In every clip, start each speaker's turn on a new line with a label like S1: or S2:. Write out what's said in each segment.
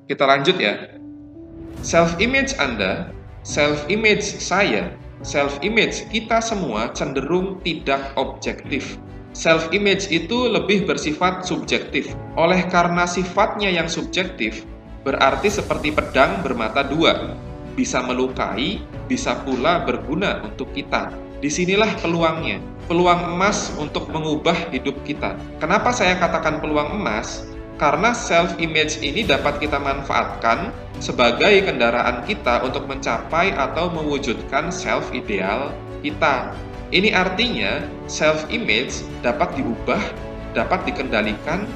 S1: Kita lanjut ya. Self-image Anda, self-image saya, self-image kita semua cenderung tidak objektif. Self-image itu lebih bersifat subjektif. Oleh karena sifatnya yang subjektif, berarti seperti pedang bermata dua. Bisa melukai, bisa pula berguna untuk kita. Disinilah peluangnya. Peluang emas untuk mengubah hidup kita. Kenapa saya katakan peluang emas? Karena self-image ini dapat kita manfaatkan sebagai kendaraan kita untuk mencapai atau mewujudkan self-ideal kita. Ini artinya self-image dapat diubah, dapat dikendalikan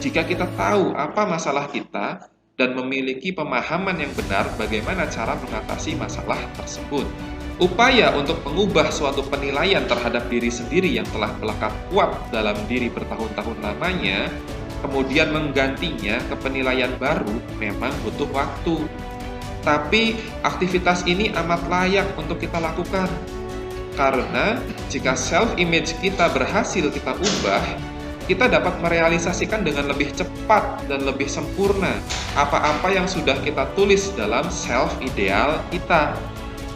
S1: jika kita tahu apa masalah kita dan memiliki pemahaman yang benar bagaimana cara mengatasi masalah tersebut. Upaya untuk mengubah suatu penilaian terhadap diri sendiri yang telah melekat kuat dalam diri bertahun-tahun lamanya, kemudian menggantinya ke penilaian baru memang butuh waktu. Tapi aktivitas ini amat layak untuk kita lakukan. Karena jika self-image kita berhasil kita ubah, kita dapat merealisasikan dengan lebih cepat dan lebih sempurna apa-apa yang sudah kita tulis dalam self-ideal kita.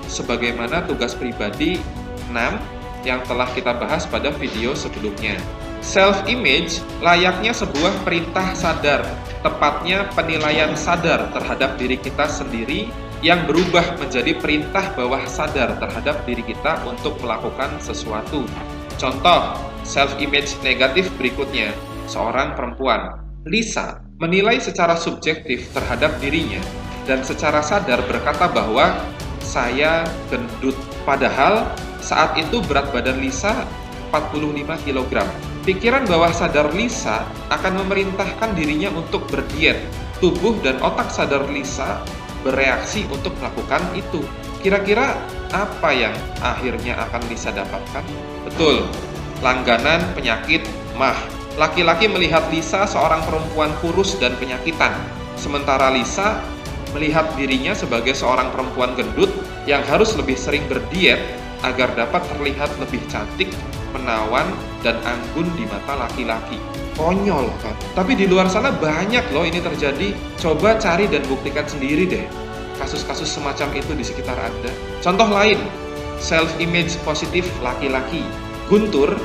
S1: Sebagaimana tugas pribadi 6 yang telah kita bahas pada video sebelumnya. Self-image layaknya sebuah perintah sadar, tepatnya penilaian sadar terhadap diri kita sendiri yang berubah menjadi perintah bawah sadar terhadap diri kita untuk melakukan sesuatu. Contoh, self-image negatif berikutnya, seorang perempuan. Lisa menilai secara subjektif terhadap dirinya dan secara sadar berkata bahwa saya gendut. Padahal saat itu berat badan Lisa 45 kg. Pikiran bawah sadar Lisa akan memerintahkan dirinya untuk berdiet. Tubuh dan otak sadar Lisa bereaksi untuk melakukan itu. Kira-kira apa yang akhirnya akan Lisa dapatkan? Betul, langganan penyakit MAH. Laki-laki melihat Lisa seorang perempuan kurus dan penyakitan, sementara Lisa melihat dirinya sebagai seorang perempuan gendut yang harus lebih sering berdiet agar dapat terlihat lebih cantik, menawan, dan anggun di mata laki-laki. Konyol kan? Tapi di luar sana banyak loh ini terjadi. Coba cari dan buktikan sendiri deh kasus-kasus semacam itu di sekitar Anda. Contoh lain, self-image positif laki-laki. Guntur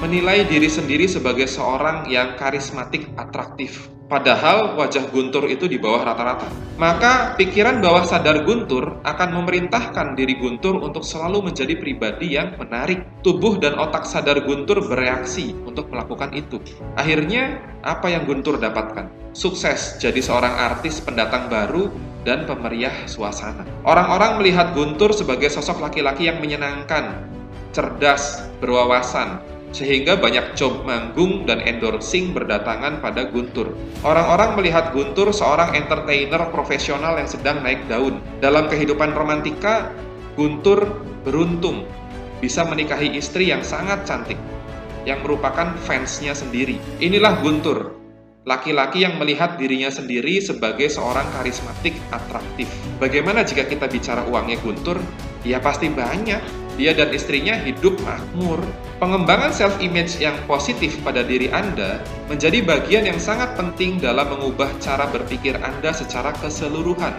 S1: menilai diri sendiri sebagai seorang yang karismatik, atraktif. Padahal wajah Guntur itu di bawah rata-rata. Maka pikiran bawah sadar Guntur akan memerintahkan diri Guntur untuk selalu menjadi pribadi yang menarik. Tubuh dan otak sadar Guntur bereaksi untuk melakukan itu. Akhirnya, apa yang Guntur dapatkan? Sukses jadi seorang artis pendatang baru dan pemeriah suasana. Orang-orang melihat Guntur sebagai sosok laki-laki yang menyenangkan, cerdas, berwawasan, sehingga banyak job manggung dan endorsing berdatangan pada Guntur. Orang-orang melihat Guntur seorang entertainer profesional yang sedang naik daun. Dalam kehidupan romantika, Guntur beruntung bisa menikahi istri yang sangat cantik, yang merupakan fansnya sendiri. Inilah Guntur, laki-laki yang melihat dirinya sendiri sebagai seorang karismatik, atraktif. Bagaimana jika kita bicara uangnya Guntur? Ya pasti banyak. Dia dan istrinya hidup makmur. Pengembangan self-image yang positif pada diri Anda menjadi bagian yang sangat penting dalam mengubah cara berpikir Anda secara keseluruhan.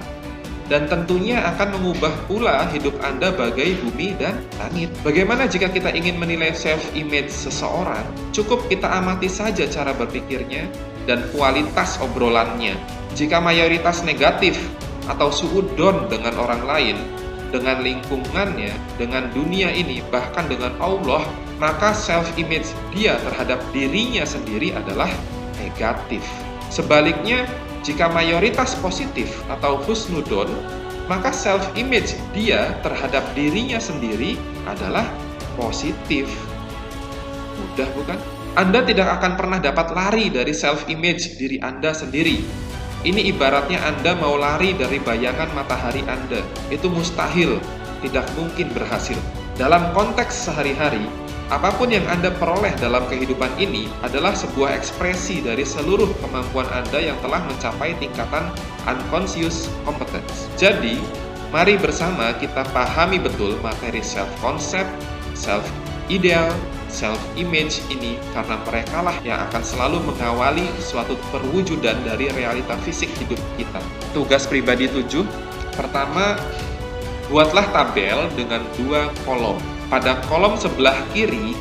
S1: Dan tentunya akan mengubah pula hidup Anda bagai bumi dan langit. Bagaimana jika kita ingin menilai self-image seseorang? Cukup kita amati saja cara berpikirnya dan kualitas obrolannya. Jika mayoritas negatif atau suudzon dengan orang lain, dengan lingkungannya, dengan dunia ini, bahkan dengan Allah, maka self-image dia terhadap dirinya sendiri adalah negatif. Sebaliknya, jika mayoritas positif atau husnudon, maka self-image dia terhadap dirinya sendiri adalah positif. Mudah bukan? Anda tidak akan pernah dapat lari dari self-image diri Anda sendiri. Ini ibaratnya Anda mau lari dari bayangan matahari Anda. Itu mustahil, tidak mungkin berhasil. Dalam konteks sehari-hari, apapun yang Anda peroleh dalam kehidupan ini adalah sebuah ekspresi dari seluruh kemampuan Anda yang telah mencapai tingkatan unconscious competence. Jadi, mari bersama kita pahami betul materi self-concept, self-ideal, self-image ini karena merekalah yang akan selalu mengawali suatu perwujudan dari realita fisik hidup kita. Tugas pribadi 7, pertama, buatlah tabel dengan 2 kolom. Pada kolom sebelah kiri,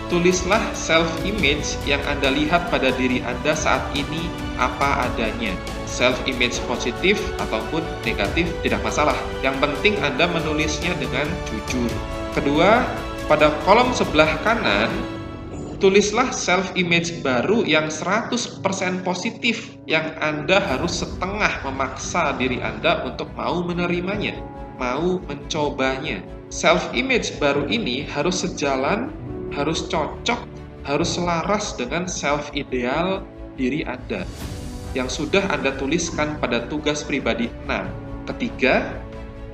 S1: tulislah self-image yang Anda lihat pada diri Anda saat ini apa adanya. Self-image positif ataupun negatif tidak masalah. Yang penting Anda menulisnya dengan jujur. Kedua, pada kolom sebelah kanan, tulislah self-image baru yang 100% positif yang Anda harus setengah memaksa diri Anda untuk mau menerimanya, mau mencobanya. Self-image baru ini harus sejalan, harus cocok, harus selaras dengan self-ideal diri Anda yang sudah Anda tuliskan pada tugas pribadi 6. Ketiga,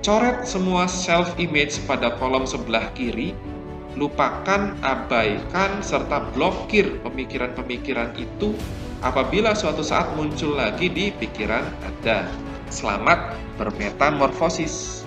S1: coret semua self-image pada kolom sebelah kiri, lupakan, abaikan, serta blokir pemikiran-pemikiran itu apabila suatu saat muncul lagi di pikiran Anda. Selamat bermetamorfosis.